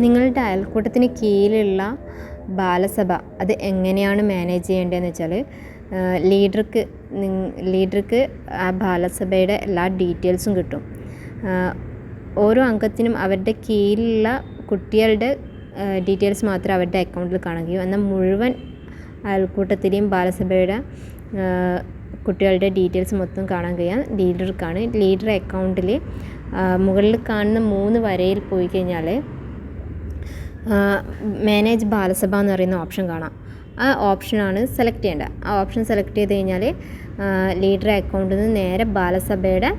നിങ്ങളുടെ അയൽക്കൂട്ടത്തിന് കീഴിലുള്ള ബാലസഭ അത് എങ്ങനെയാണ് മാനേജ് ചെയ്യേണ്ടതെന്ന് വെച്ചാൽ ലീഡർക്ക് ആ ബാലസഭയുടെ എല്ലാ ഡീറ്റെയിൽസും കിട്ടും. ഓരോ അംഗത്തിനും അവരുടെ കീഴിലുള്ള കുട്ടികളുടെ ഡീറ്റെയിൽസ് മാത്രമേ അവരുടെ അക്കൗണ്ടിൽ കാണുകയും എന്നാൽ മുഴുവൻ അയൽക്കൂട്ടത്തിലെയും ബാലസഭയുടെ കുട്ടികളുടെ ഡീറ്റെയിൽസ് മൊത്തം കാണാൻ കഴിയാൻ ലീഡർക്കാണ്. ലീഡർ അക്കൗണ്ടിൽ മുകളിൽ കാണുന്ന 3 വരയിൽ പോയി കഴിഞ്ഞാൽ മാനേജ് ബാലസഭ എന്ന് പറയുന്ന ഓപ്ഷൻ കാണാം. ആ ഓപ്ഷനാണ് സെലക്ട് ചെയ്യേണ്ടത്. ആ ഓപ്ഷൻ സെലക്ട് ചെയ്ത് കഴിഞ്ഞാൽ ലീഡർ അക്കൗണ്ടിൽ നിന്ന് നേരെ ബാലസഭയുടെ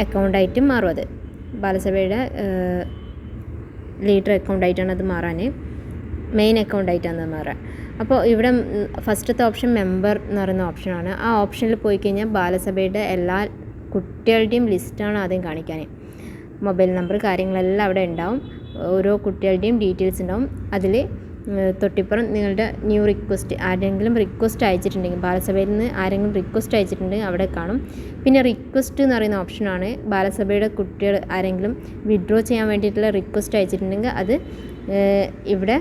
അക്കൗണ്ടായിട്ട് മാറും. അത് ബാലസഭയുടെ ലീഡർ അക്കൗണ്ടായിട്ടാണ് അത് മാറാൻ, മെയിൻ അക്കൗണ്ടായിട്ടാണ് അത് മാറാൻ. അപ്പോൾ ഇവിടെ ഫസ്റ്റത്തെ ഓപ്ഷൻ മെമ്പർ എന്ന് പറയുന്ന ഓപ്ഷനാണ്. ആ ഓപ്ഷനിൽ പോയി കഴിഞ്ഞാൽ ബാലസഭയുടെ എല്ലാ കുട്ടികളുടെയും ലിസ്റ്റാണ് ആദ്യം കാണിക്കാൻ. മൊബൈൽ നമ്പർ കാര്യങ്ങളെല്ലാം അവിടെ ഉണ്ടാവും. ഓരോ കുട്ടികളുടെയും ഡീറ്റെയിൽസ് ഉണ്ടാവും. അതിൽ തൊട്ടിപ്പുറം നിങ്ങളുടെ ന്യൂ റിക്വസ്റ്റ്, ആരെങ്കിലും റിക്വസ്റ്റ് അയച്ചിട്ടുണ്ടെങ്കിൽ ബാലസഭയിൽ നിന്ന് ആരെങ്കിലും റിക്വസ്റ്റ് അയച്ചിട്ടുണ്ടെങ്കിൽ അവിടെ കാണും. പിന്നെ റിക്വസ്റ്റ് എന്ന് പറയുന്ന ഓപ്ഷനാണ്. ബാലസഭയുടെ കുട്ടികൾ ആരെങ്കിലും വിഡ്രോ ചെയ്യാൻ വേണ്ടിയിട്ടുള്ള റിക്വസ്റ്റ് അയച്ചിട്ടുണ്ടെങ്കിൽ അത് ഇവിടെ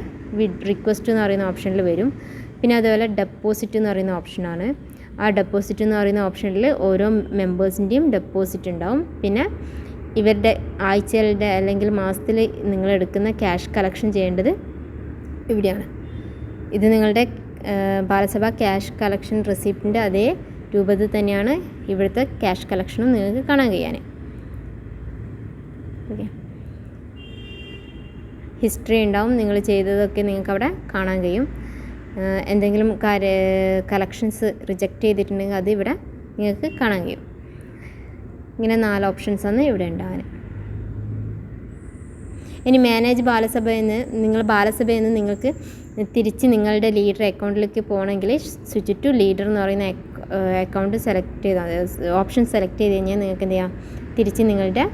റിക്വസ്റ്റ് എന്ന് പറയുന്ന ഓപ്ഷനിൽ വരും. പിന്നെ അതുപോലെ ഡെപ്പോസിറ്റ് എന്ന് പറയുന്ന ഓപ്ഷനാണ്. ആ ഡെപ്പോസിറ്റ് എന്ന് പറയുന്ന ഓപ്ഷനിൽ ഓരോ മെമ്പേഴ്സിൻ്റെയും ഡെപ്പോസിറ്റ് ഉണ്ടാവും. പിന്നെ ഇവരുടെ ആഴ്ചകളുടെ അല്ലെങ്കിൽ മാസത്തിൽ നിങ്ങളെടുക്കുന്ന ക്യാഷ് കളക്ഷൻ ചെയ്യേണ്ടത് ഇവിടെയാണ്. ഇത് നിങ്ങളുടെ ബാലസഭ ക്യാഷ് കളക്ഷൻ റെസിപ്റ്റിൻ്റെ അതേ രൂപത്തിൽ തന്നെയാണ് ഇവിടുത്തെ ക്യാഷ് കളക്ഷനും നിങ്ങൾക്ക് കാണാൻ കഴിയാൻ. ഓക്കെ, ഹിസ്റ്ററി ഉണ്ടാവും. നിങ്ങൾ ചെയ്തതൊക്കെ നിങ്ങൾക്ക് അവിടെ കാണാൻ കഴിയും. എന്തെങ്കിലും കളക്ഷൻസ് റിജക്റ്റ് ചെയ്തിട്ടുണ്ടെങ്കിൽ അത് ഇവിടെ നിങ്ങൾക്ക് കാണാൻ കഴിയും. ഇങ്ങനെ 4 ഓപ്ഷൻസാണ് ഇവിടെ ഉണ്ടാകാൻ. ഇനി മാനേജ് ബാലസഭയിൽ നിന്ന് നിങ്ങൾക്ക് തിരിച്ച് നിങ്ങളുടെ ലീഡർ അക്കൗണ്ടിലേക്ക് പോകണമെങ്കിൽ സ്വിച്ച് ടു ലീഡർ എന്ന് പറയുന്ന അക്കൗണ്ട് സെലക്ട് ചെയ്താൽ ഓപ്ഷൻ സെലക്ട് ചെയ്ത് കഴിഞ്ഞാൽ നിങ്ങൾക്ക് എന്ത് ചെയ്യാം, തിരിച്ച് നിങ്ങളുടെ